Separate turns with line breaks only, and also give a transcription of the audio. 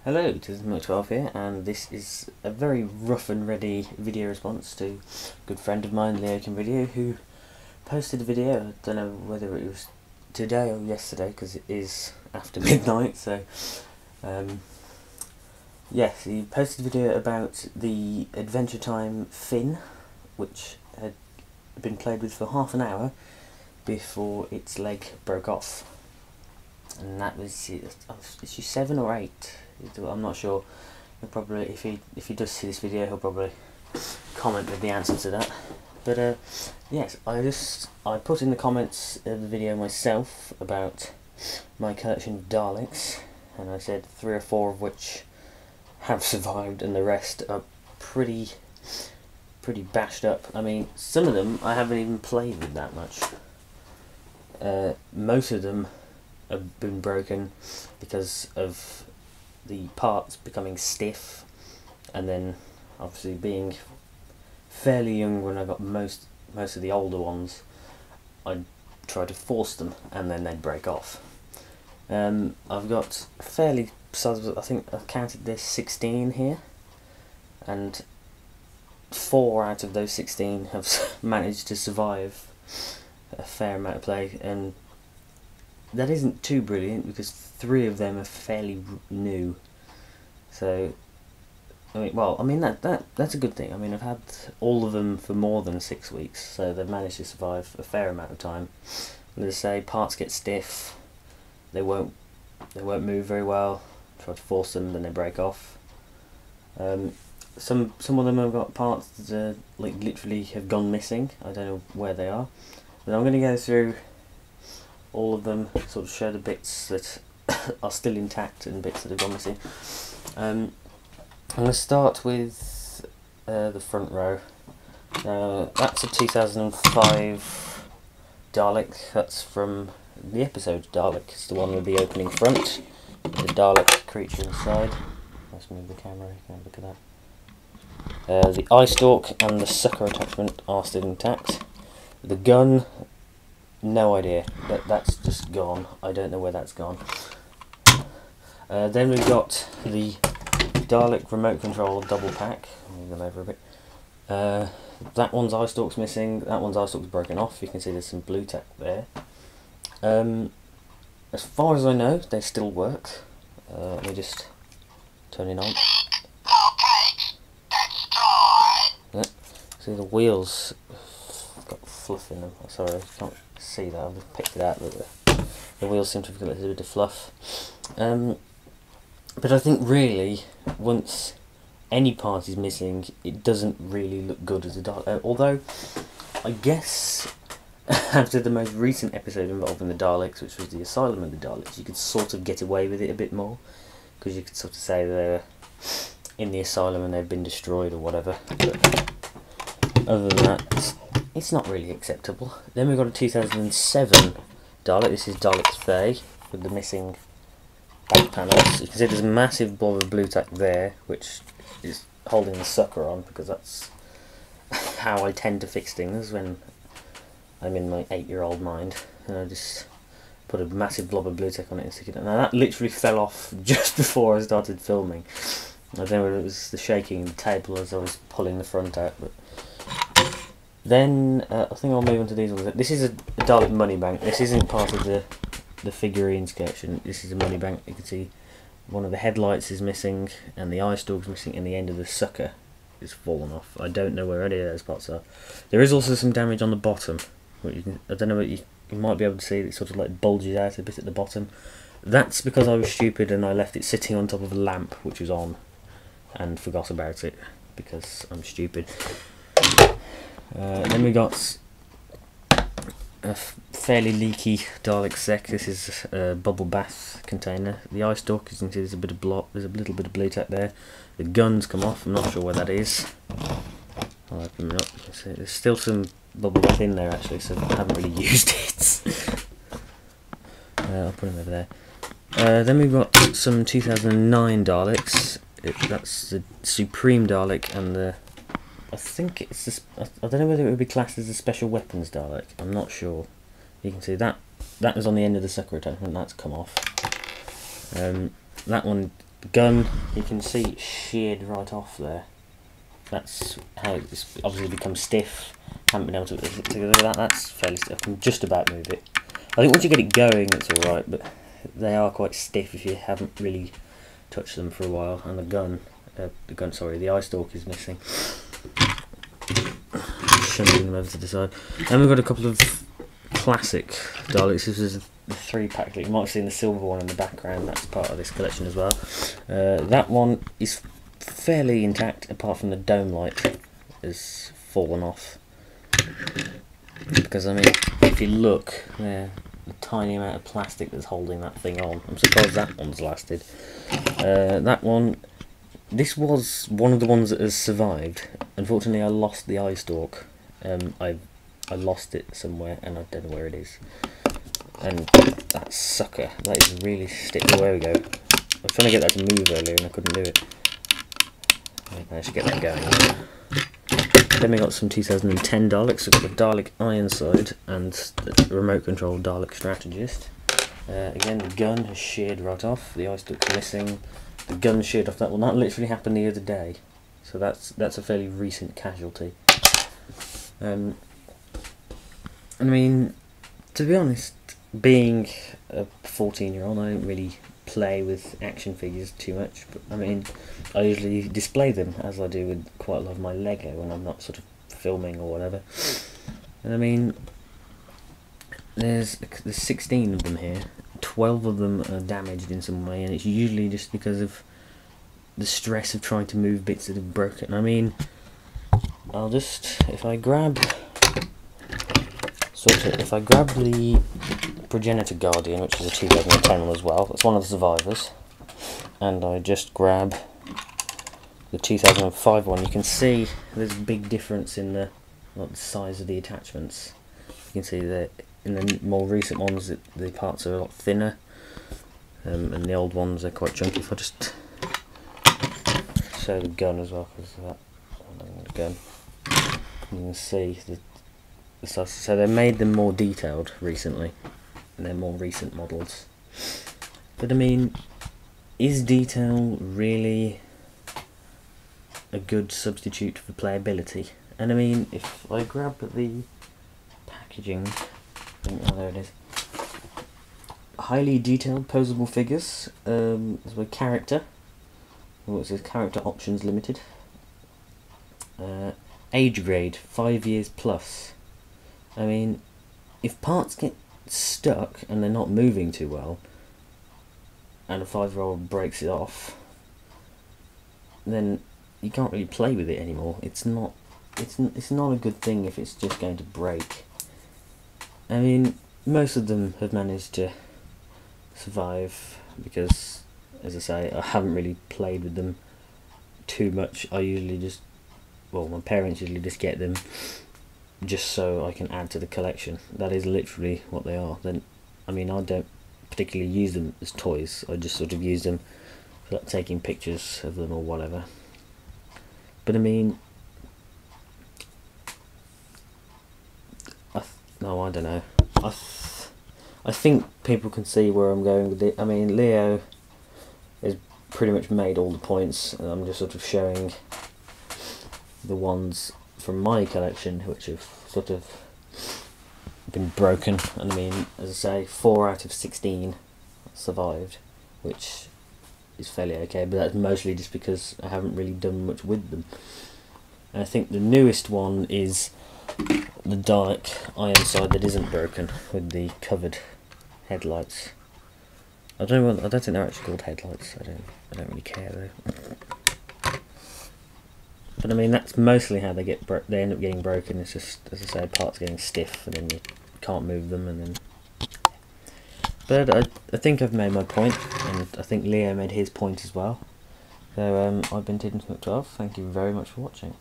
Hello, it is Untitled here, and this is a very rough and ready video response to a good friend of mine, Leokimvideo, who posted a video. I don't know whether it was today or yesterday, because it is after midnight, so yes, he posted a video about the Adventure Time Fin, which had been played with for half an hour before its leg broke off. And that was issue 7 or 8. I'm not sure. He'll probably, if he does see this video, he'll probably comment with the answer to that. But yes, I put in the comments of the video myself about my collection of Daleks, and I said 3 or 4 of which have survived, and the rest are pretty bashed up. I mean, some of them I haven't even played with that much. Most of them have been broken because of the parts becoming stiff, and then obviously being fairly young when I got most of the older ones, I'd try to force them and then they'd break off. I've got fairly sizable, I think I've counted this 16 here, and 4 out of those 16 have managed to survive a fair amount of play, and that isn't too brilliant because 3 of them are fairly new. So, I mean that's a good thing. I mean, I've had all of them for more than 6 weeks, so they've managed to survive a fair amount of time. As I say, parts get stiff, they won't move very well. Try to force them, then they break off. Some of them have got parts that like literally have gone missing. I don't know where they are, but I'm going to go through all of them, sort of show the bits that are still intact and bits that have gone missing. I'm going to start with the front row. That's a 2005 Dalek. That's from the episode Dalek. It's the one with the opening front, the Dalek creature inside. Let's move the camera, you can have a look at that. The eye stalk and the sucker attachment are still intact. The gun, no idea, but that's just gone. I don't know where that's gone. Then we've got the Dalek remote control double pack. I'll move them over a bit. That one's eye stalk's missing. That one's eye stalk's broken off. You can see there's some blue tack there. As far as I know, they still work. Let me just turn it on. Yeah. See the wheels have got fluff in them. Sorry, I can't see that. I've just picked it out, but the wheels seem to have got a little bit of fluff. But I think really, once any part is missing, it doesn't really look good as a Dalek. Although, I guess after the most recent episode involving the Daleks, which was the Asylum of the Daleks, you could sort of get away with it a bit more, because you could sort of say they're in the asylum and they've been destroyed or whatever. But other than that, it's not really acceptable. Then we've got a 2007 Dalek. This is Dalek's Faye with the missing back panels. You can see there's a massive blob of blue tack there, which is holding the sucker on, because that's how I tend to fix things when I'm in my 8-year-old mind. And I just put a massive blob of blue tack on it and stick it on. Now that literally fell off just before I started filming. I don't know whether it was the shaking of the table as I was pulling the front out, but then I think I'll move on to these ones. This is a Dalek money bank. This isn't part of the figurines collection. This is a money bank. You can see one of the headlights is missing, and the eye stalk's missing, and the end of the sucker is fallen off. I don't know where any of those parts are. There is also some damage on the bottom. I don't know what you might be able to see. It sort of like bulges out a bit at the bottom. That's because I was stupid and I left it sitting on top of a lamp which was on, and forgot about it because I'm stupid. Then we got a fairly leaky Dalek sec. This is a bubble bath container. The eye stalk, as you can see, there's a bit of there's a little bit of blue tack there. The gun's come off. I'm not sure where that is. I'll open it up. You can see there's still some bubble bath in there actually, so I haven't really used it. I'll put them over there. Then we've got some 2009 Daleks. That's the Supreme Dalek and the, I think it's this, I don't know whether it would be classed as a special weapons Dalek. I'm not sure. You can see that was on the end of the sucker attachment. That's come off. That one The gun, you can see it's sheared right off there. That's how it's obviously become stiff. Haven't been able to do that. That's fairly stiff. I can just about move it. I think once you get it going, it's alright, but they are quite stiff if you haven't really touched them for a while. And the eye stalk is missing. Shunting them over to the side. And we've got a couple of classic Daleks. This is the 3-pack. You might have seen the silver one in the background. That's part of this collection as well. That one is fairly intact, apart from the dome light has fallen off. Because I mean, if you look there, the tiny amount of plastic that's holding that thing on. I'm surprised that one's lasted. That one, this was one of the ones that has survived. Unfortunately, I lost the eye stalk. I lost it somewhere, and I don't know where it is. And that sucker, that is really stiff. Oh, there we go. I was trying to get that to move earlier, and I couldn't do it. I managed to get that going. Then we got some 2010 Daleks. We've got the Dalek Ironside and the remote control Dalek Strategist. Again, the gun has sheared right off. The eye stalk's missing. The gun sheared off that one. That literally happened the other day. So that's a fairly recent casualty. I mean, to be honest, being a 14-year-old, I don't really play with action figures too much, but I mean, I usually display them as I do with quite a lot of my Lego when I'm not sort of filming or whatever. And I mean, there's 16 of them here. 12 of them are damaged in some way, and it's usually just because of the stress of trying to move bits that have broken. I mean, I'll just, if I grab the Progenitor Guardian, which is a 2010 one as well, that's one of the survivors, and I just grab the 2005 one, you can see there's a big difference in the size of the attachments. You can see that in the more recent ones the parts are a lot thinner, and the old ones are quite chunky. If I just show the gun as well, because of that gun, you can see the size. So they made them more detailed recently, and they're more recent models. But I mean, is detail really a good substitute for playability? And I mean, if I grab the packaging, oh, there it is. Highly detailed posable figures. There's a character. It says character options limited. Age grade 5 years plus. I mean, if parts get stuck and they're not moving too well, and a 5-year-old breaks it off, then you can't really play with it anymore. It's not a good thing if it's just going to break. I mean, most of them have managed to survive because, as I say, I haven't really played with them too much. I usually just, well, my parents usually just get them just so I can add to the collection. That is literally what they are. Then, I mean, I don't particularly use them as toys. I just sort of use them for like taking pictures of them or whatever. But I mean, I don't know. I think people can see where I'm going with it. I mean, Leo has pretty much made all the points, and I'm just sort of showing the ones from my collection which have sort of been broken. And I mean, as I say, 4 out of 16 survived, which is fairly okay, but that's mostly just because I haven't really done much with them. And I think the newest one is the Dalek Ironside that isn't broken, with the covered headlights. I don't think they're actually called headlights. I don't really care though. But I mean, that's mostly how they end up getting broken. It's just, as I say, parts getting stiff, and then you can't move them, and then. But I think I've made my point, and I think Leo made his point as well. So I've been Tidden12. Thank you very much for watching.